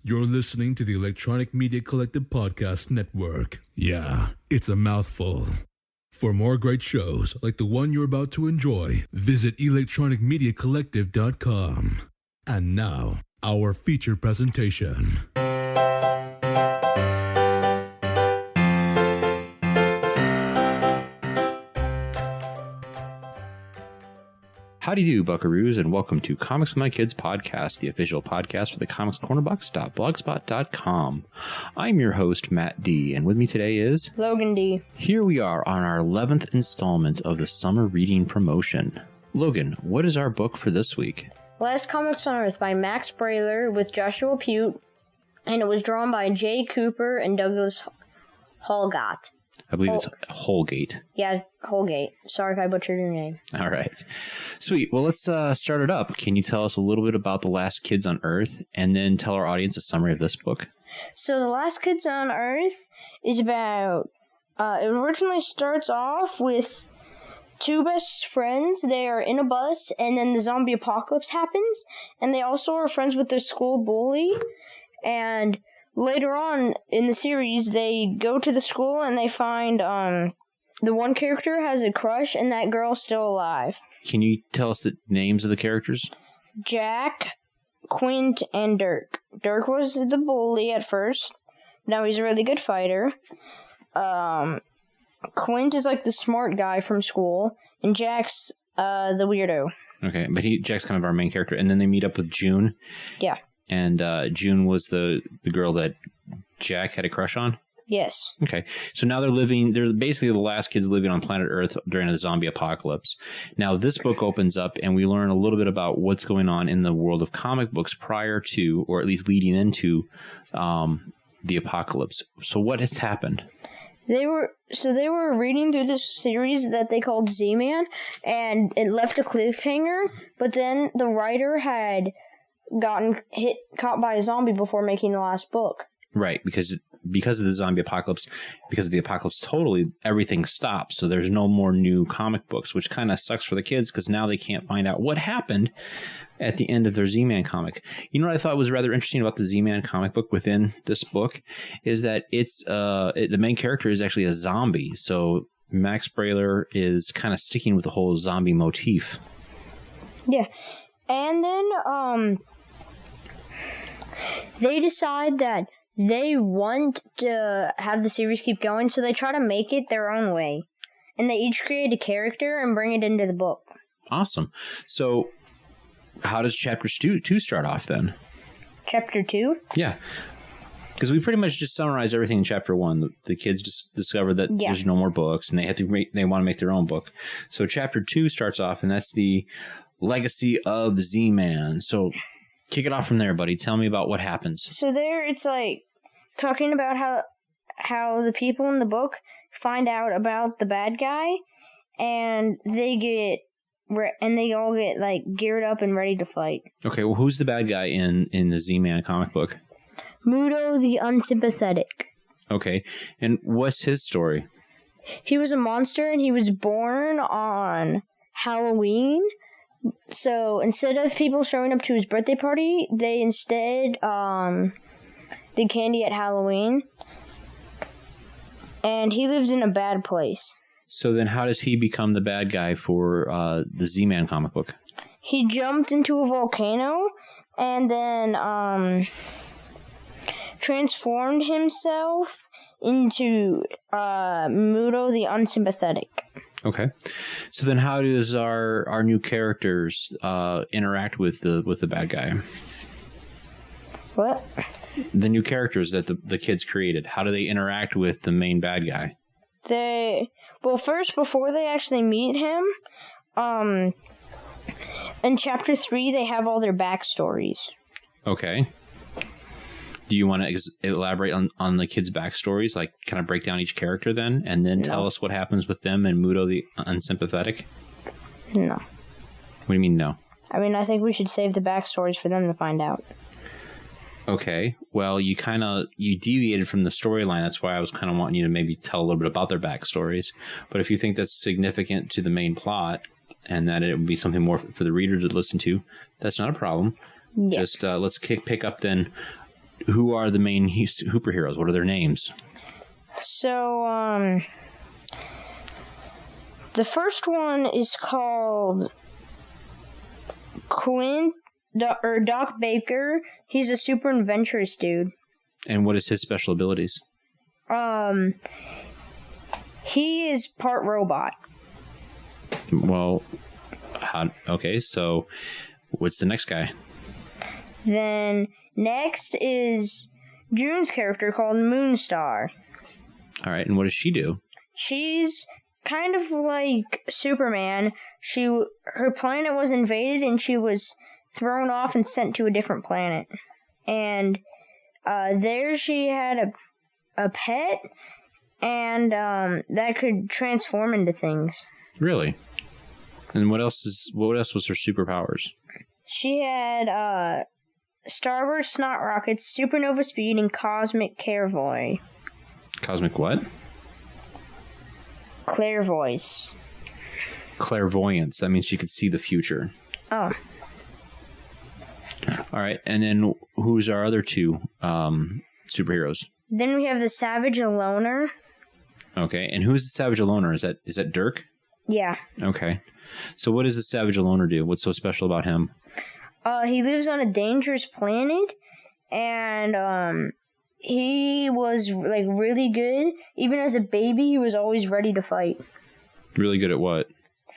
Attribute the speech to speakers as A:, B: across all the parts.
A: You're listening to the Electronic Media Collective Podcast Network. Yeah, it's a mouthful. For more great shows like the one you're about to enjoy, visit electronicmediacollective.com. And now, our feature presentation.
B: Howdy do, buckaroos, and welcome to Comics with My Kids podcast, the official podcast for the comicscornerbox.blogspot.com. I'm your host, Matt D, and with me today is...
C: Logan D.
B: Here we are on our 11th installment of the summer reading promotion. Logan, what is our book for this week?
C: Last Comics on Earth by Max Brallier with Joshua Pruett, and it was drawn by Jay Cooper and Douglas Holgate.
B: I believe it's Holgate.
C: Yeah, Holgate. Sorry if I butchered your name.
B: All right. Sweet. Well, let's start it up. Can you tell us a little bit about The Last Kids on Earth, and then tell our audience a summary of this book?
C: So, The Last Kids on Earth is about... it originally starts off with two best friends. They are in a bus, and then the zombie apocalypse happens, and they also are friends with their school bully, and... Later on in the series, they go to the school and they find the one character has a crush and that girl's still alive.
B: Can you tell us the names of the characters?
C: Jack, Quint, and Dirk. Dirk was the bully at first. Now he's a really good fighter. Quint is like the smart guy from school, and Jack's the weirdo.
B: Okay, but Jack's kind of our main character. And then they meet up with June.
C: Yeah.
B: And June was the girl that Jack had a crush on?
C: Yes.
B: Okay. So now they're basically the last kids living on planet Earth during a zombie apocalypse. Now this book opens up and we learn a little bit about what's going on in the world of comic books prior to, or at least leading into, the apocalypse. So what has happened?
C: They were reading through this series that they called Z-Man, and it left a cliffhanger, but then the writer had gotten caught by a zombie before making the last book.
B: Right, because of the zombie apocalypse, because of the apocalypse totally, everything stops. So there's no more new comic books, which kind of sucks for the kids because now they can't find out what happened at the end of their Z-Man comic. You know what I thought was rather interesting about the Z-Man comic book within this book is that it's the main character is actually a zombie. So Max Brallier is kind of sticking with the whole zombie motif.
C: Yeah. And then they decide that they want to have the series keep going, so they try to make it their own way. And they each create a character and bring it into the book.
B: Awesome. So how does Chapter 2 start off then?
C: Chapter 2?
B: Yeah. Because we pretty much just summarized everything in Chapter 1. The kids just discover that there's no more books, and they want to make their own book. So Chapter 2 starts off, and that's the Legacy of Z-Man. So kick it off from there, buddy. Tell me about what happens. So
C: there it's like talking about how the people in the book find out about the bad guy, and they all get like geared up and ready to fight. Okay, well, who's the bad guy in the Z-Man comic book? Muto the Unsympathetic.
B: Okay, and what's his story?
C: He was a monster, and he was born on Halloween. So instead of people showing up to his birthday party, they instead did candy at Halloween. And he lives in a bad place.
B: So then how does he become the bad guy for the Z-Man comic book?
C: He jumped into a volcano and then transformed himself into Muto the Unsympathetic.
B: Okay, so then how does our new characters interact with the bad guy?
C: What?
B: The new characters that the kids created. How do they interact with the main bad guy?
C: First, before they actually meet him, in Chapter 3, they have all their backstories. Okay.
B: Do you want to elaborate on the kids' backstories, like kind of break down each character then, and then tell us what happens with them and Muto the Unsympathetic?
C: No.
B: What do you mean, no?
C: I mean, I think we should save the backstories for them to find out.
B: Okay. Well, you deviated from the storyline. That's why I was kind of wanting you to maybe tell a little bit about their backstories. But if you think that's significant to the main plot and that it would be something more for the reader to listen to, that's not a problem. Yeah. Just let's pick up then who are the main superheroes? What are their names?
C: So, the first one is called Quint or Doc Baker. He's a super adventurous dude.
B: And what is his special abilities?
C: He is part robot.
B: Well, okay, so what's the next guy?
C: Then next is June's character called Moonstar.
B: All right, and what does she do?
C: She's kind of like Superman. Her planet was invaded and she was thrown off and sent to a different planet. And there she had a pet, and that could transform into things. Really?
B: And what else was her superpowers?
C: She had starburst snot rockets, supernova speed, and cosmic clairvoyance.
B: Cosmic what?
C: Clairvoyance.
B: Clairvoyance. That means she could see the future.
C: Oh.
B: All right, and then who's our other two superheroes?
C: Then we have the Savage Aloner.
B: Okay, and who's the Savage Aloner? Is that Dirk?
C: Yeah.
B: Okay. So what does the Savage Aloner do? What's so special about him?
C: He lives on a dangerous planet, and he was like really good. Even as a baby, he was always ready to fight.
B: Really good at what?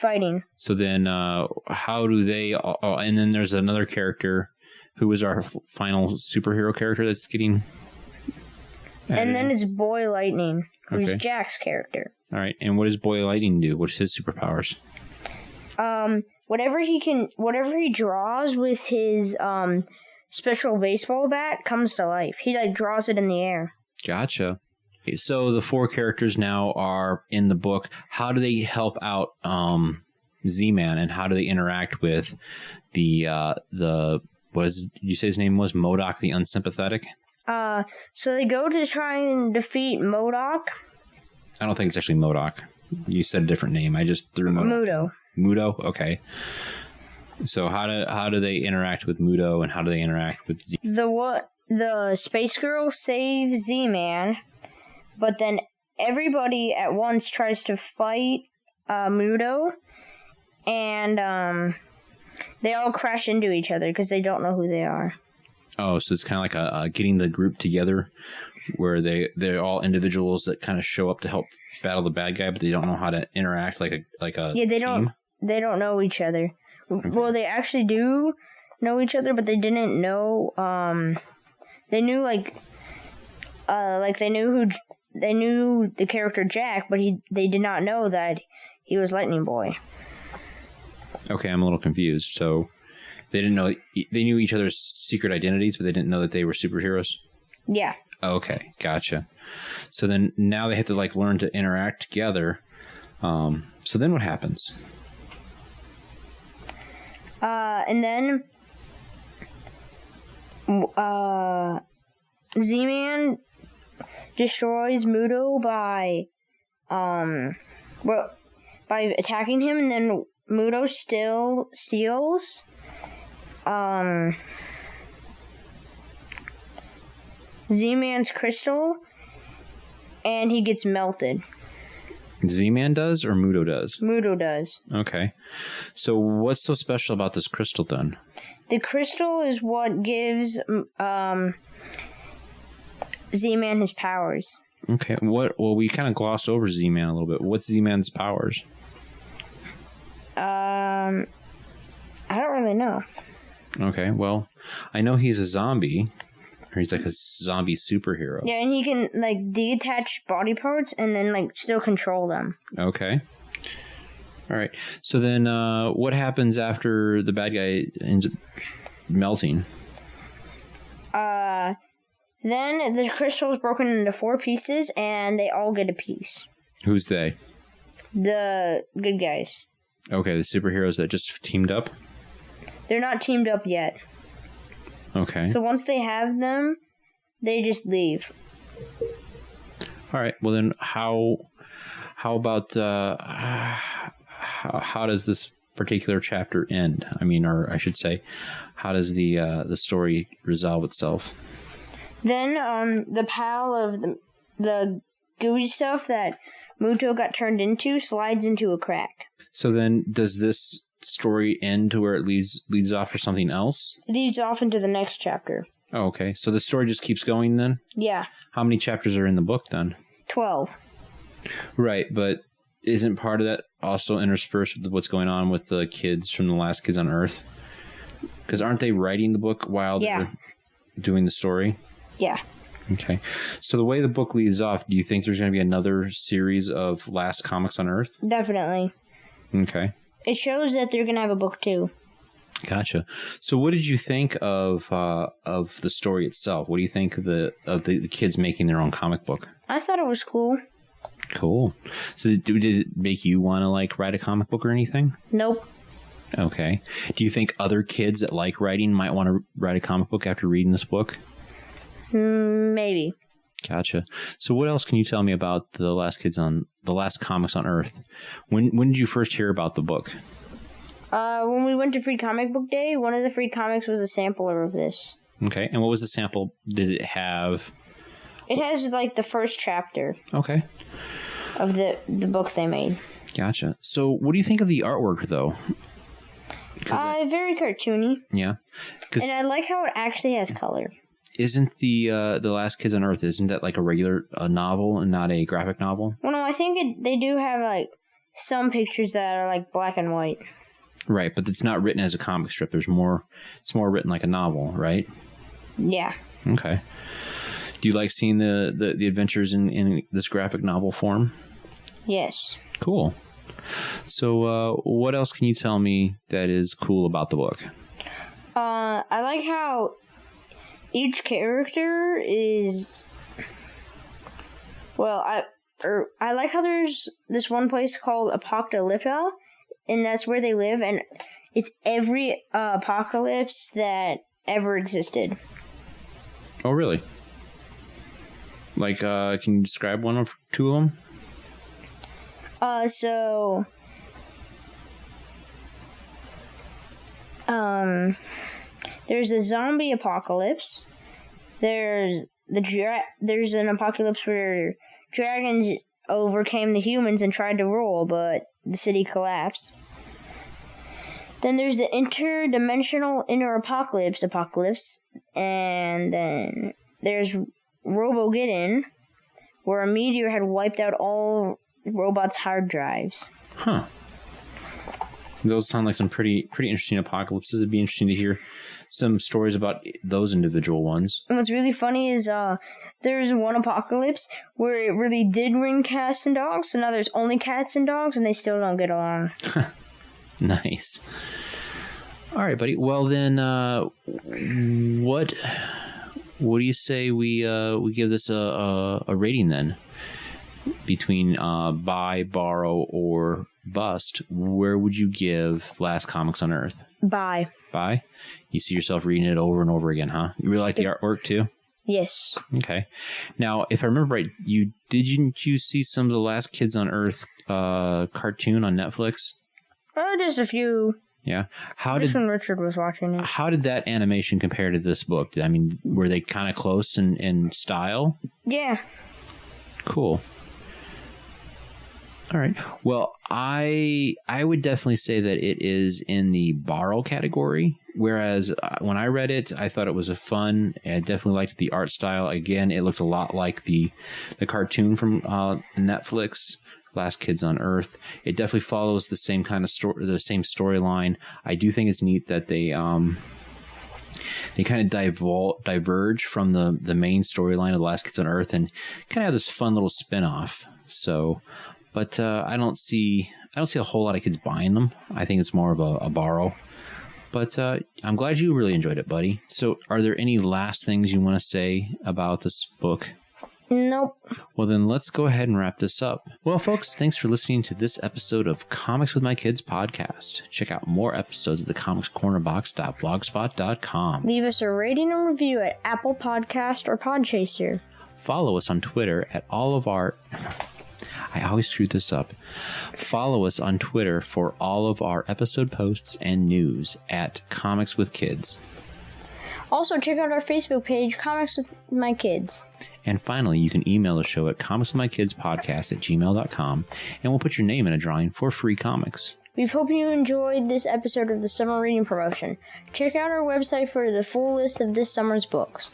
C: Fighting.
B: So then, how do they? And then there's another character who was our final superhero character that's getting.
C: And then it's Boy Lightning, who's Jack's character.
B: All right, and what does Boy Lightning do? What's his superpowers?
C: Whatever he draws with his special baseball bat comes to life. He like draws it in the air.
B: Gotcha. So the four characters now are in the book. How do they help out Z-Man, and how do they interact with the did you say his name was MODOK the Unsympathetic?
C: So they go to try and defeat MODOK.
B: I don't think it's actually MODOK. You said a different name. I just threw MODOK. Mudo? Okay. So how do they interact with Mudo, and how do they interact with Z?
C: The Space Girl saves Z-Man, but then everybody at once tries to fight Mudo, and they all crash into each other because they don't know who they are.
B: Oh, so it's kind of like a getting the group together, where they're all individuals that kind of show up to help battle the bad guy, but they don't know how to interact like a team?
C: They don't know each other. Okay. Well, they actually do know each other, but they didn't know. They knew they knew the character Jack, but they did not know that he was Lightning Boy.
B: Okay, I'm a little confused. So they didn't know, they knew each other's secret identities, but they didn't know that they were superheroes?
C: Yeah.
B: Okay, gotcha. So then now they have to learn to interact together. So then what happens?
C: And then Z-Man destroys Mudo by attacking him, and then Mudo still steals Z-Man's crystal, and he gets melted.
B: Z-Man does, or Mudo does?
C: Mudo does.
B: Okay. So what's so special about this crystal then?
C: The crystal is what gives Z-Man his powers.
B: Okay. Well, we kind of glossed over Z-Man a little bit. What's Z-Man's powers?
C: I don't really know.
B: Okay. Well, I know he's a zombie. Or he's like a zombie superhero.
C: Yeah, and he can detach body parts and then still control them. Okay.
B: All right. So then what happens after the bad guy ends up melting?
C: Then the crystal is broken into 4 pieces, and they all get a piece.
B: Who's they?
C: The good guys.
B: Okay, the superheroes that just teamed up?
C: They're not teamed up yet.
B: Okay.
C: So once they have them, they just leave.
B: All right. Well, then how about how does this particular chapter end? I mean, or I should say, how does the story resolve itself?
C: Then the pile of the gooey stuff that Muto got turned into slides into a crack.
B: So then, does this story end to where it leads off for something else?
C: It leads off into the next chapter.
B: Oh, okay. So the story just keeps going then?
C: Yeah.
B: How many chapters are in the book then?
C: 12.
B: Right, but isn't part of that also interspersed with what's going on with the kids from The Last Kids on Earth? Because aren't they writing the book while they're doing the story?
C: Yeah.
B: Okay. So the way the book leads off, do you think there's going to be another series of Last Comics on Earth?
C: Definitely.
B: Okay.
C: It shows that they're going to have a book too.
B: Gotcha. So what did you think of the story itself? What do you think of the kids making their own comic book?
C: I thought it was cool.
B: Cool. So did it make you want to write a comic book or anything?
C: Nope.
B: Okay. Do you think other kids that like writing might want to write a comic book after reading this book?
C: Maybe.
B: Gotcha. So what else can you tell me about the Last Comics on Earth? When did you first hear about the book?
C: When we went to Free Comic Book Day, one of the free comics was a sampler of this.
B: Okay. And what was the sample? Did it have?
C: It has the first chapter.
B: Okay.
C: Of the book they made.
B: Gotcha. So what do you think of the artwork though?
C: Very cartoony.
B: Yeah.
C: And I like how it actually has color.
B: Isn't the Last Kids on Earth, isn't that like a regular novel and not a graphic novel?
C: Well, no, I think they do have some pictures that are black and white.
B: Right, but it's not written as a comic strip. It's more written like a novel, right?
C: Yeah.
B: Okay. Do you like seeing the adventures in this graphic novel form?
C: Yes.
B: Cool. So what else can you tell me that is cool about the book?
C: I like how each character is... Well, I like how there's this one place called Apocalypta, and that's where they live, and it's every apocalypse that ever existed.
B: Oh, really? Can you describe one or two of them?
C: There's a zombie apocalypse. There's an apocalypse where dragons overcame the humans and tried to rule, but the city collapsed. Then there's the interdimensional inner apocalypse, and then there's Robogeddon, where a meteor had wiped out all robots' hard drives.
B: Huh. Those sound like some pretty interesting apocalypses. It'd be interesting to hear some stories about those individual ones.
C: And what's really funny is there's one apocalypse where it really did bring cats and dogs, so now there's only cats and dogs, and they still don't get along.
B: Nice. All right, buddy. Well, then, what do you say we give this a rating then? Between buy, borrow, or bust, where would you give Last Comics on Earth?
C: Buy.
B: Buy? You see yourself reading it over and over again, huh? You really like the artwork too?
C: Yes.
B: Okay. Now, if I remember right, didn't you see some of the Last Kids on Earth cartoon on Netflix?
C: Just a few.
B: Yeah.
C: Just when Richard was watching it.
B: How did that animation compare to this book? I mean, were they kind of close in style?
C: Yeah.
B: Cool. All right. Well, I would definitely say that it is in the borrow category. Whereas when I read it, I thought it was fun. I definitely liked the art style. Again, it looked a lot like the cartoon from Netflix, Last Kids on Earth. It definitely follows the same kind of the same storyline. I do think it's neat that they kind of diverge from the main storyline of Last Kids on Earth and kind of have this fun little spin-off. So, but I don't see a whole lot of kids buying them. I think it's more of a borrow. But I'm glad you really enjoyed it, buddy. So are there any last things you want to say about this book?
C: Nope.
B: Well, then let's go ahead and wrap this up. Well, folks, thanks for listening to this episode of Comics with My Kids podcast. Check out more episodes at thecomicscornerbox.blogspot.com.
C: Leave us a rating and review at Apple Podcast or Podchaser.
B: Follow us on Twitter at all of our... I always screw this up. Follow us on Twitter for all of our episode posts and news at Comics with Kids.
C: Also, check out our Facebook page, Comics with My Kids.
B: And finally, you can email the show at comicswithmykidspodcast@gmail.com, and we'll put your name in a drawing for free comics.
C: We hope you enjoyed this episode of the Summer Reading Promotion. Check out our website for the full list of this summer's books.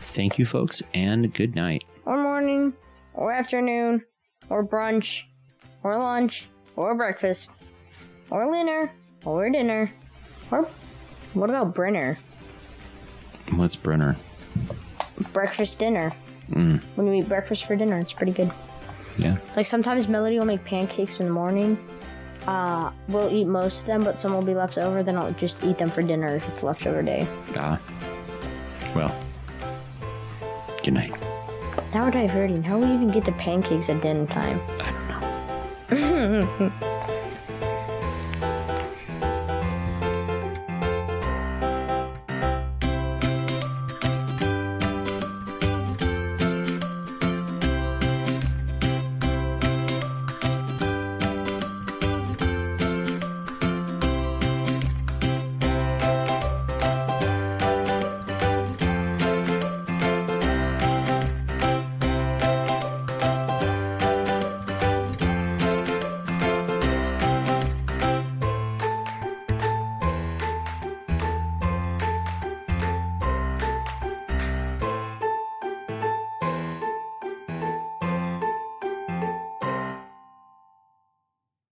B: Thank you, folks, and good night.
C: Or morning, or afternoon, or brunch, or lunch, or breakfast, or dinner, or dinner, or what about Brenner?
B: What's Brenner?
C: Breakfast dinner. When you eat breakfast for dinner, it's pretty good.
B: Yeah.
C: Like sometimes Melody will make pancakes in the morning. We'll eat most of them, but some will be left over. Then I'll just eat them for dinner if it's leftover day.
B: Well. Good night.
C: Now we're diverting. How will we even get to pancakes at dinner time?
B: I don't know.